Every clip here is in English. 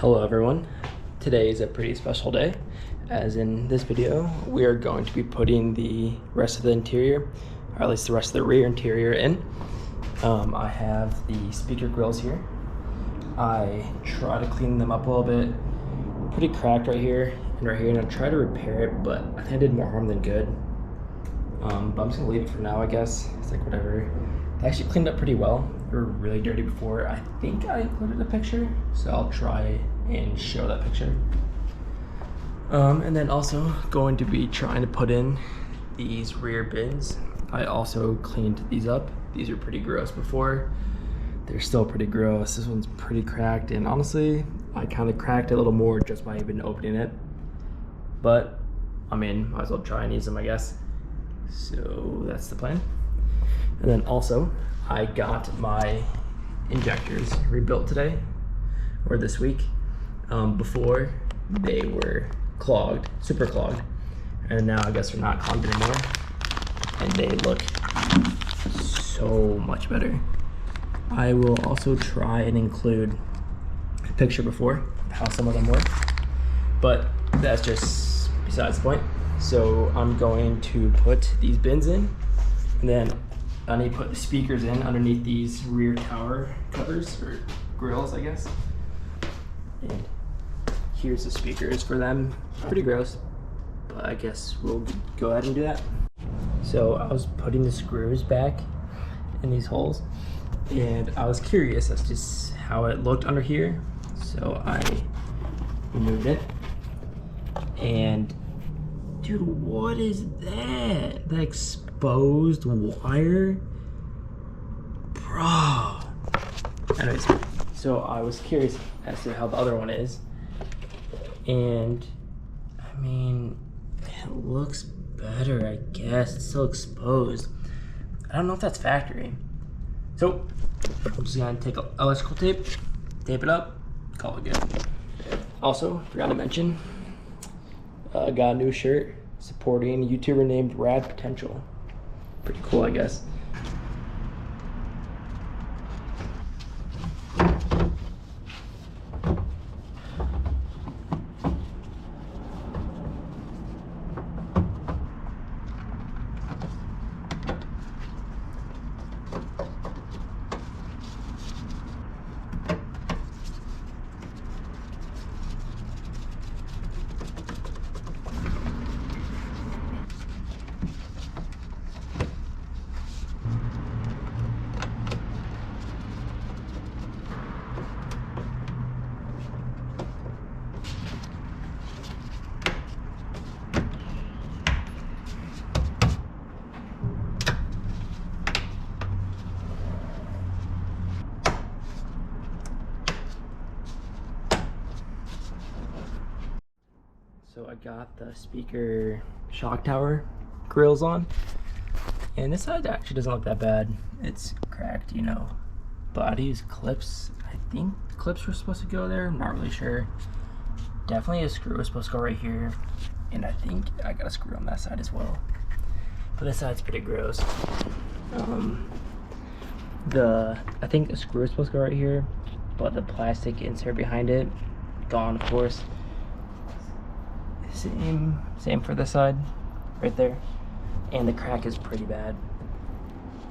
Hello everyone. Today is a pretty special day, as in this video we are going to be putting the rest of the interior, or at least the rest of the rear interior in. I have the speaker grills here. I try to clean them up a little bit. Pretty cracked right here, and I try to repair it, but I think I did more harm than good. But I'm just gonna leave it for now, I guess. It's like whatever. They actually cleaned up pretty well. They were really dirty before. I think I included a picture, so I'll try and show that picture. And then also going to be trying to put in these rear bins. I also cleaned these up. These are pretty gross before. They're still pretty gross. This one's pretty cracked, and honestly, I kind of cracked it a little more just by even opening it. But, I mean, might as well try and use them, I guess. So that's the plan. And then also, I got my injectors rebuilt today, or this week. Before, they were clogged, super clogged. And now I guess they're not clogged anymore. And they look so much better. I will also try and include a picture before of how some of them work. But that's just besides the point. So I'm going to put these bins in, and then I need to put the speakers in underneath these rear tower covers, or grills, I guess. And here's the speakers for them. Pretty gross, but I guess we'll go ahead and do that. So I was putting the screws back in these holes, and I was curious as to how it looked under here. So I removed it, and dude, what is that? That exposed wire? Bro. Anyways, so I was curious as to how the other one is. And, I mean, it looks better, I guess. It's still exposed. I don't know if that's factory. So, I'm just gonna take electrical tape, tape it up, call it good. Also, forgot to mention, got a new shirt supporting a YouTuber named Rad Potential. Pretty cool, I guess. So I got the speaker shock tower grills on, and this side actually doesn't look that bad. It's cracked, you know, but I had to use clips. I think the clips were supposed to go there. I'm not really sure. Definitely a screw was supposed to go right here, and I think I got a screw on that side as well. But this side's pretty gross. I think the screw is supposed to go right here, but the plastic insert behind it, gone, of course. Same for this side, right there. And the crack is pretty bad.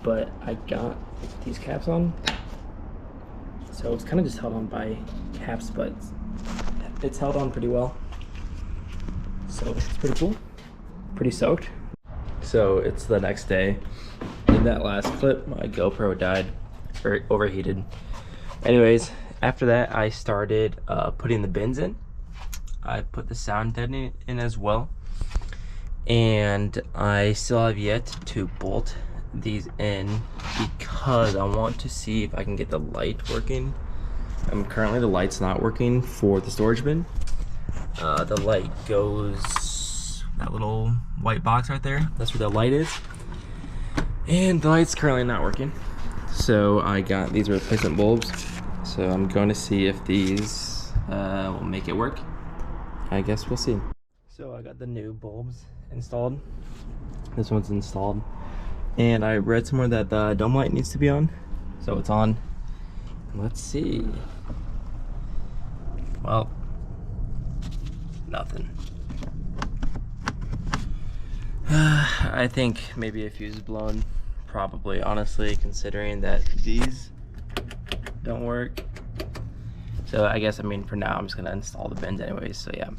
But I got these caps on, so it's kind of just held on by caps, but it's held on pretty well. So it's pretty cool, pretty soaked. So it's the next day. In that last clip, my GoPro died, or overheated. Anyways, after that, I started putting the bins in. I put the sound deadening in as well, and I still have yet to bolt these in because I want to see if I can get the light working. Currently the light's not working for the storage bin. The light goes, that little white box right there, that's where the light is, and the light's currently not working. So I got these replacement bulbs, so I'm going to see if these will make it work. I guess we'll see. So I got the new bulbs installed. This one's installed. And I read somewhere that the dome light needs to be on. So it's on. Let's see. Well, nothing. I think maybe a fuse is blown. Probably, honestly, considering that these don't work. So I guess, I mean, for now, I'm just gonna install the bins anyways, so yeah.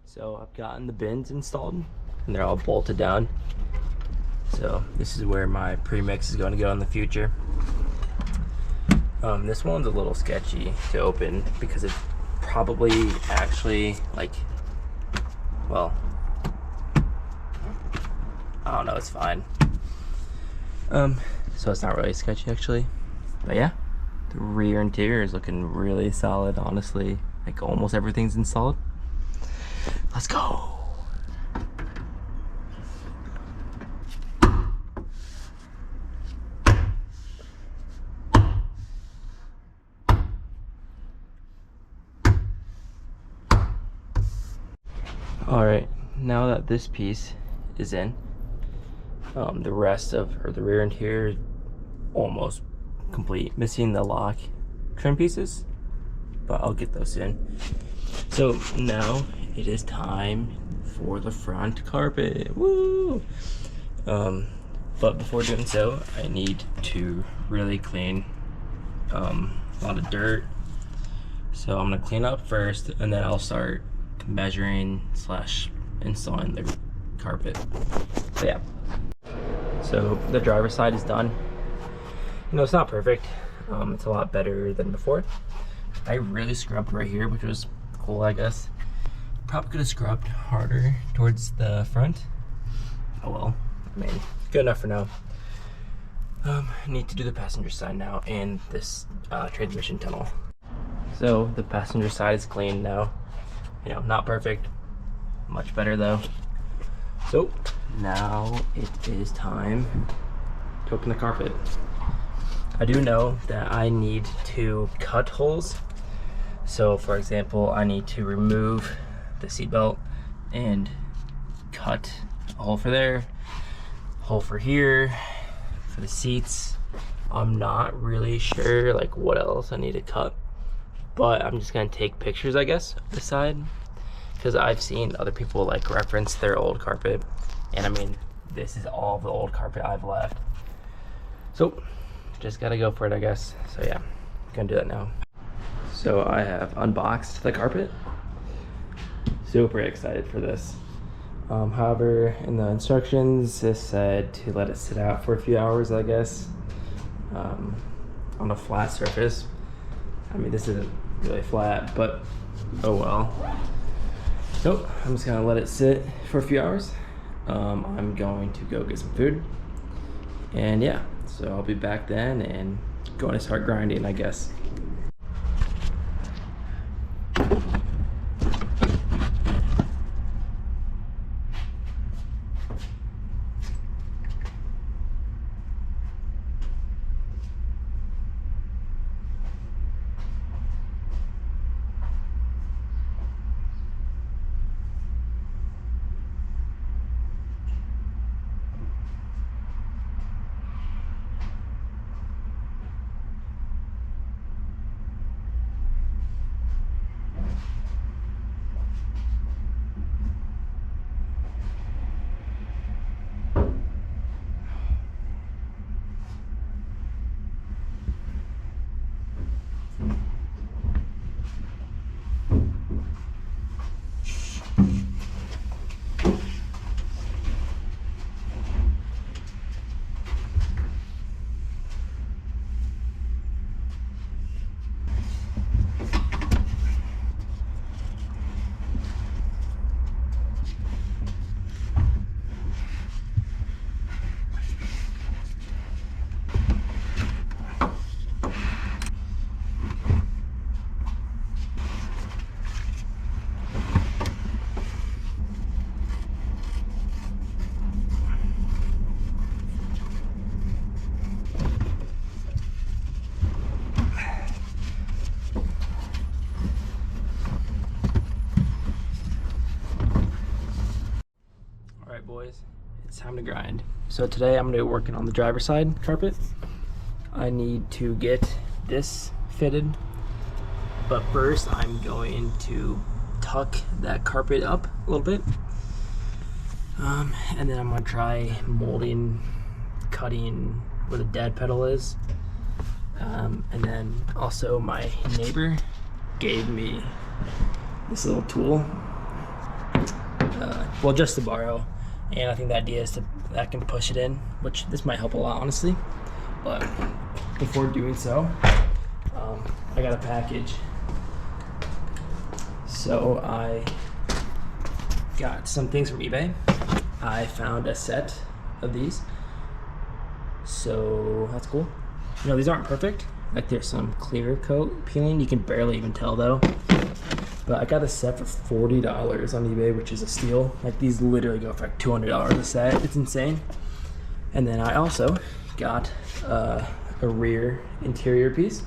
So I've gotten the bins installed and they're all bolted down. So this is where my premix is going to go in the future. This one's a little sketchy to open because it's probably actually like, well, I don't know, it's fine. So it's not really sketchy actually, but yeah, the rear interior is looking really solid, honestly. Like almost everything's installed. Let's go. All right, now that this piece is in, the rest of the rear interior is almost complete, missing the lock trim pieces, but I'll get those in. So now it is time for the front carpet. Woo! But before doing so, I need to really clean a lot of dirt. So I'm gonna clean up first, and then I'll start measuring / installing the carpet. So yeah. So the driver's side is done. You know, it's not perfect. It's a lot better than before. I really scrubbed right here, which was cool, I guess. Probably could have scrubbed harder towards the front. Oh well, I mean, good enough for now. I need to do the passenger side now and this transmission tunnel. So the passenger side is clean now. You know, not perfect, much better though. So now it is time to open the carpet. I do know that I need to cut holes. So for example, I need to remove the seatbelt and cut a hole for there, hole for here, for the seats. I'm not really sure like what else I need to cut, but I'm just gonna take pictures, I guess, of the side, because I've seen other people like reference their old carpet, and I mean, this is all the old carpet I've left. So just gotta go for it, I guess. So yeah, gonna do that now. So I have unboxed the carpet. Super excited for this. However, in the instructions, it said to let it sit out for a few hours, I guess, on a flat surface. I mean, this isn't really flat, but oh well. So I'm just gonna let it sit for a few hours. I'm going to go get some food, and yeah, so I'll be back then and going to start grinding, I guess. time to grind. So today I'm gonna be working on the driver's side carpet. I need to get this fitted, but first I'm going to tuck that carpet up a little bit. And then I'm gonna try molding, cutting where the dead pedal is. And then also my neighbor gave me this little tool, well, just to borrow. And I think the idea is that I can push it in, which this might help a lot, honestly. But before doing so, I got a package. So I got some things from eBay. I found a set of these, so that's cool. You know, these aren't perfect. Like, there's some clear coat peeling. You can barely even tell though. But I got a set for $40 on eBay, which is a steal. Like, these literally go for like $200 a set. It's insane. And then I also got a rear interior piece.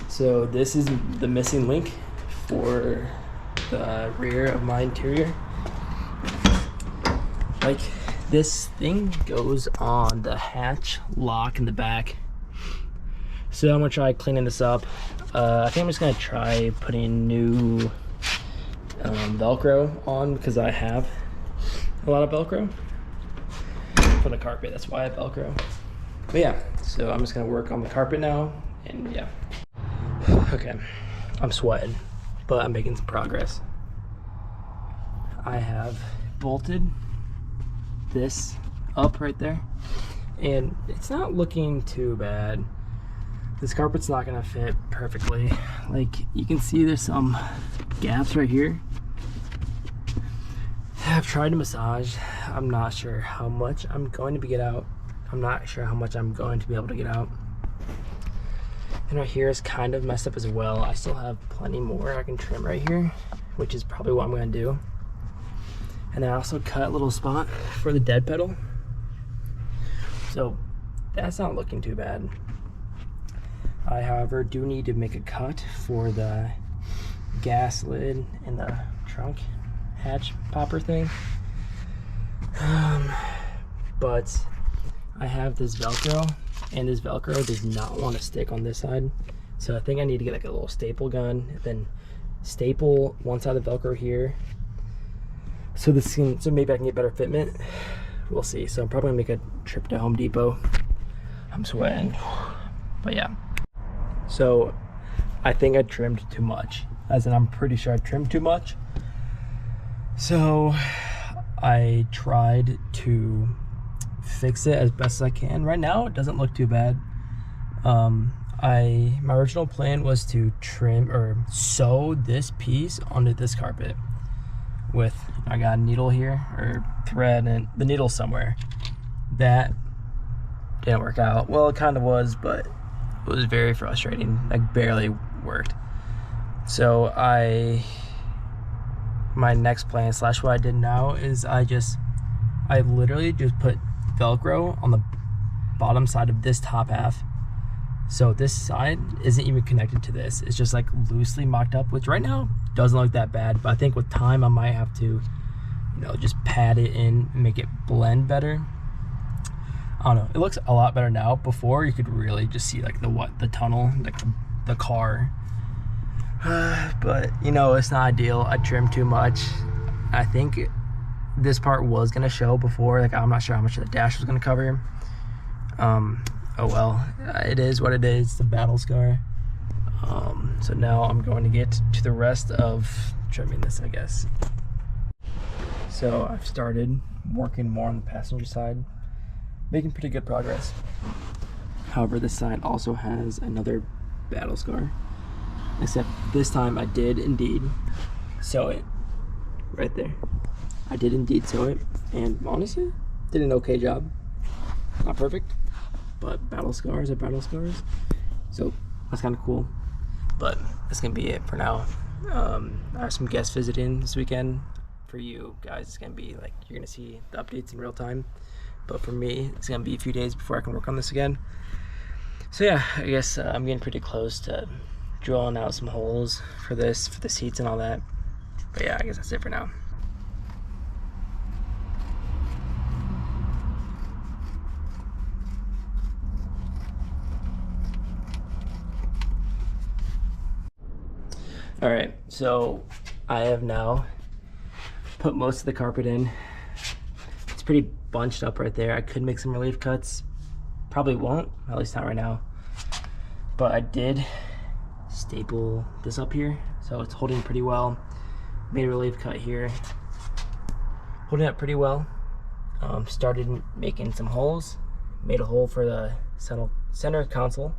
So this is the missing link for the rear of my interior. Like, this thing goes on the hatch lock in the back. So I'm gonna try cleaning this up. I think I'm just gonna try putting new Velcro on, because I have a lot of Velcro for the carpet. That's why I have Velcro. But yeah, so I'm just gonna work on the carpet now, and yeah. Okay, I'm sweating, but I'm making some progress. I have bolted this up right there, and it's not looking too bad. This carpet's not gonna fit perfectly. Like, you can see there's some gaps right here. I've tried to massage. I'm not sure how much I'm going to get out. I'm not sure how much I'm going to be able to get out. And right here is kind of messed up as well. I still have plenty more I can trim right here, which is probably what I'm gonna do. And then I also cut a little spot for the dead pedal. So that's not looking too bad. I, however, do need to make a cut for the gas lid and the trunk hatch popper thing. But I have this Velcro, and this Velcro does not want to stick on this side. So I think I need to get like a little staple gun, then staple one side of the Velcro here. So maybe I can get better fitment. We'll see. So I'm probably gonna make a trip to Home Depot. I'm sweating, but yeah. So I think I trimmed too much, as in I'm pretty sure I trimmed too much. So I tried to fix it as best as I can. Right now it doesn't look too bad. My original plan was to trim or sew this piece onto this carpet with, I got a needle here, or thread, and the needle somewhere. That didn't work out. Well, it kind of was, but it was very frustrating. Like, barely worked. So my next plan / what I did now is I literally just put Velcro on the bottom side of this top half. So this side isn't even connected to this. It's just like loosely mocked up, which right now doesn't look that bad, but I think with time I might have to, you know, just pad it in, make it blend better. I don't know, it looks a lot better now. Before, you could really just see like the tunnel, like the car. But you know, it's not ideal. I trimmed too much. I think this part was gonna show before, like I'm not sure how much of the dash was gonna cover. Oh well, it is what it is. It's a battle scar. So now I'm going to get to the rest of trimming this, I guess. So I've started working more on the passenger side, making pretty good progress. However, this side also has another battle scar, except this time I did indeed sew it right there. I did indeed sew it, and honestly did an okay job. Not perfect, but battle scars are battle scars, so that's kind of cool. But that's gonna be it for now. I have some guests visiting this weekend. For you guys, it's gonna be like, you're gonna see the updates in real time, but for me it's gonna be a few days before I can work on this again. So yeah, I guess I'm getting pretty close to drilling out some holes for this, for the seats and all that. But yeah, I guess that's it for now. All right, so I have now put most of the carpet in. It's pretty bunched up right there. I could make some relief cuts. Probably won't, at least not right now. But I did staple this up here, so it's holding pretty well. Made a relief cut here. Holding up pretty well. Started making some holes. Made a hole for the center console.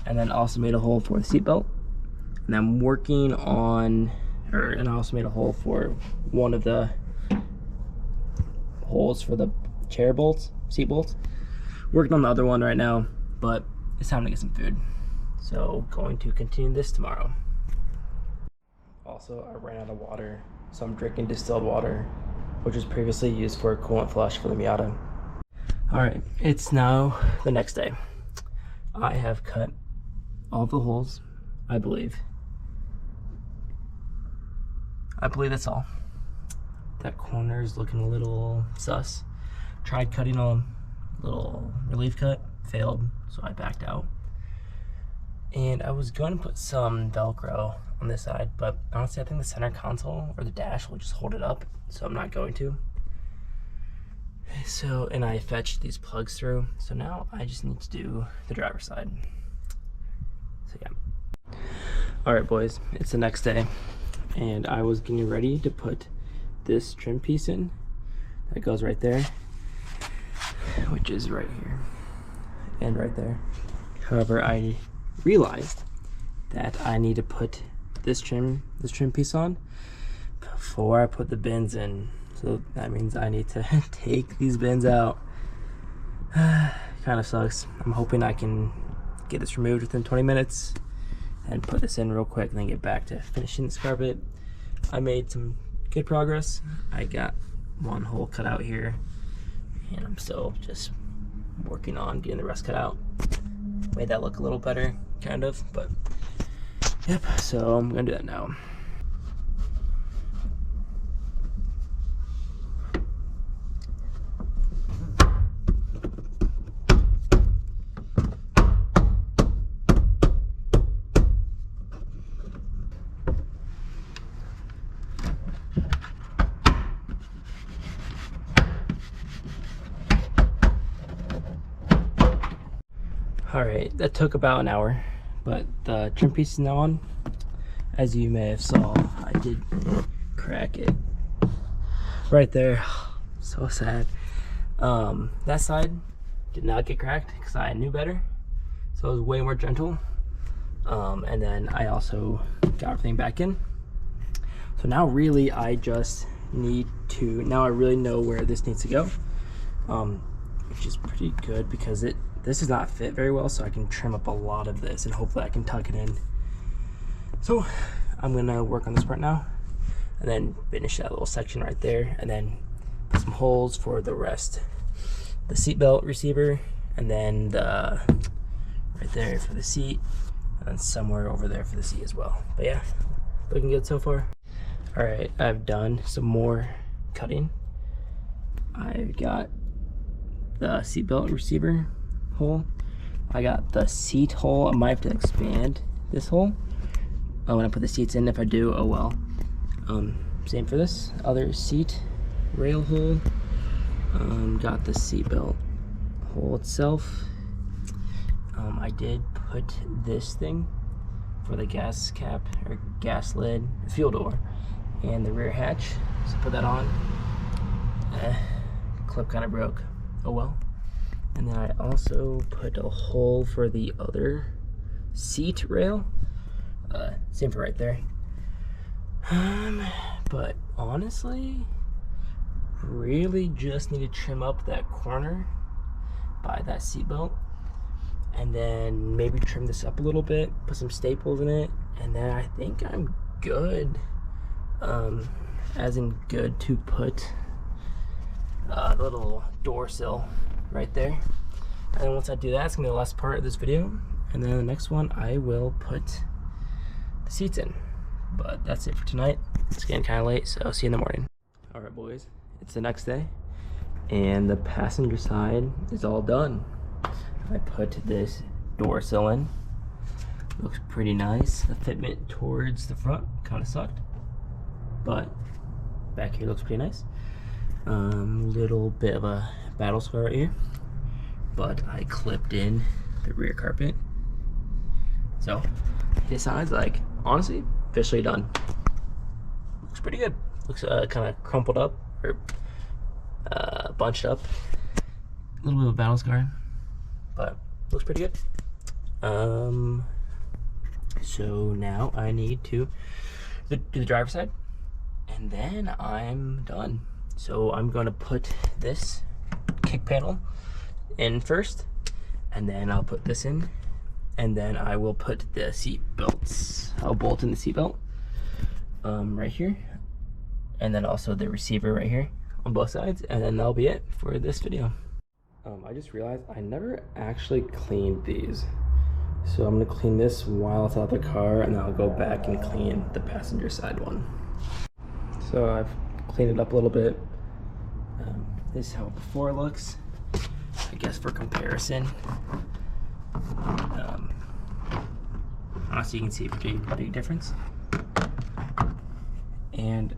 And then also made a hole for the seat belt. And I'm working on, and I also made a hole for one of the holes for the chair bolts, seat bolts. Working on the other one right now, but it's time to get some food. So going to continue this tomorrow. Also, I ran out of water, so I'm drinking distilled water, which was previously used for a coolant flush for the Miata. All right, it's now the next day. I have cut all the holes, I believe. That's all. That corner is looking a little sus. Tried cutting a little relief cut, failed, so I backed out. And I was going to put some Velcro on this side, but honestly I think the center console or the dash will just hold it up, so I'm not going to. So, and I fetched these plugs through, so now I just need to do the driver's side. So yeah. All right, boys, it's the next day, and I was getting ready to put this trim piece in. That goes right there, which is right here and right there. However, I realized that I need to put this trim piece on before I put the bins in. So that means I need to take these bins out. Kind of sucks. I'm hoping I can get this removed within 20 minutes and put this in real quick and then get back to finishing this carpet. I made some good progress. I got one hole cut out here, and I'm still just working on getting the rest cut out. Made that look a little better, kind of, but yep, so I'm gonna do that now. All right, that took about an hour, but the trim piece is now on. As you may have saw, I did crack it right there. So sad. That side did not get cracked because I knew better, so it was way more gentle. And then I also got everything back in. So now really I just need to, now I really know where this needs to go, which is pretty good because this does not fit very well, so I can trim up a lot of this and hopefully I can tuck it in. So I'm gonna work on this part now and then finish that little section right there and then put some holes for the rest. The seatbelt receiver and then the right there for the seat and then somewhere over there for the seat as well. But yeah, looking good so far. All right, I've done some more cutting. I've got the seatbelt receiver hole. I got the seat hole. I might have to expand this hole when I put the seats in. If I do, oh well. Same for this other seat rail hole. Got the seatbelt hole itself. I did put this thing for the gas cap or gas lid, fuel door, and the rear hatch. So put that on. Clip kind of broke. Oh well. And then I also put a hole for the other seat rail. Same for right there. But honestly, really just need to trim up that corner by that seat belt. And then maybe trim this up a little bit, put some staples in it, and then I think I'm good. As in good to put the little door sill right there. And then once I do that, it's gonna be the last part of this video. And then the next one, I will put the seats in. But that's it for tonight. It's getting kind of late, so see you in the morning. All right, boys, it's the next day, and the passenger side is all done. I put this door sill in, Looks pretty nice. The fitment towards the front kind of sucked, but back here looks pretty nice. Little bit of a battle scar right here, but I clipped in the rear carpet. So besides, like, honestly, officially done. Looks pretty good. Looks kind of crumpled up or bunched up. A little bit of a battle scar, but looks pretty good. So now I need to do the driver's side, and then I'm done. So I'm gonna put this kick panel in first, and then I'll put this in, and then I will put the seat belts. I'll bolt in the seat belt right here, and then also the receiver right here on both sides, and then that'll be it for this video. I just realized I never actually cleaned these. So I'm gonna clean this while it's out the car, and then I'll go back and clean the passenger side one. So I've cleaned it up a little bit. This is how before looks, I guess, for comparison. Honestly, you can see a pretty big difference. And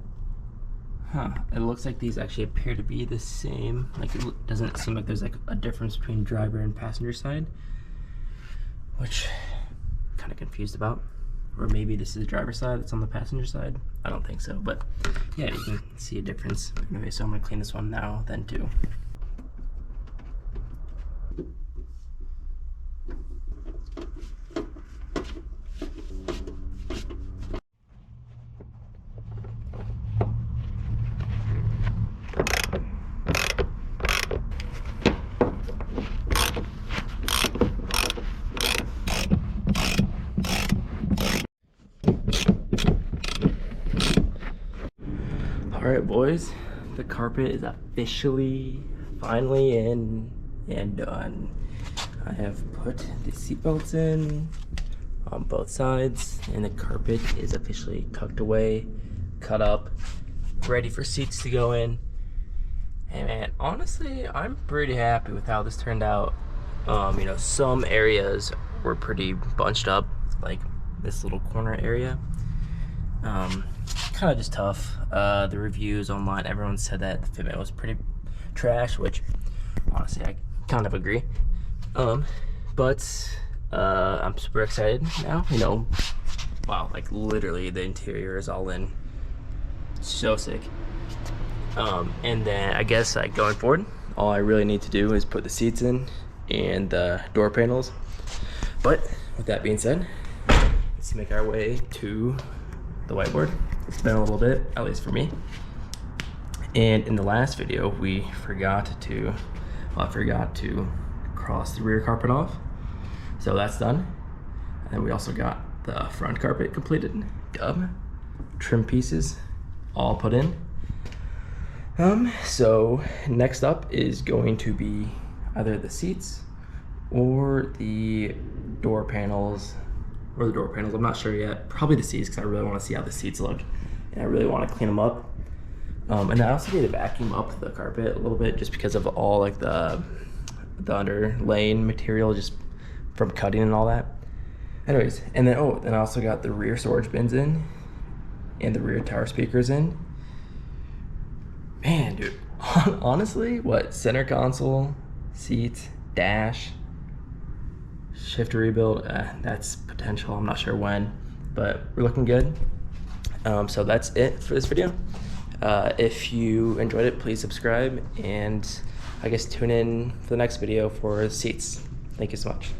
it looks like these actually appear to be the same. Like, it doesn't seem like there's like a difference between driver and passenger side, which I'm kind of confused about. Or maybe this is the driver's side that's on the passenger side. I don't think so, but yeah, you can see a difference. Anyway, so I'm gonna clean this one now, then too. All right, boys, the carpet is officially finally in and done. I have put the seat belts in on both sides, and the carpet is officially tucked away, cut up, ready for seats to go in. And man, honestly, I'm pretty happy with how this turned out. You know, some areas were pretty bunched up, like this little corner area. Kind of just tough. The reviews online, everyone said that the fitment was pretty trash, which honestly I kind of agree. But I'm super excited now. You know, wow, like literally the interior is all in. So sick. And then I guess, like, going forward, all I really need to do is put the seats in and the door panels. But with that being said, let's make our way to the whiteboard. It's been a little bit, at least for me. And in the last video, I forgot to cross the rear carpet off. So that's done. And we also got the front carpet completed. Trim pieces all put in. So next up is going to be either the seats or the door panels. I'm not sure yet. Probably the seats, because I really want to see how the seats look, and I really want to clean them up. And I also need to vacuum up the carpet a little bit, just because of all like the underlaying material, just from cutting and all that. Anyways, and then I also got the rear storage bins in, and the rear tower speakers in. Man, dude, honestly, center console, seat, dash, shift rebuild, that's potential. I'm not sure when, but we're looking good. So that's it for this video. If you enjoyed it, please subscribe, and I guess tune in for the next video for seats. Thank you so much.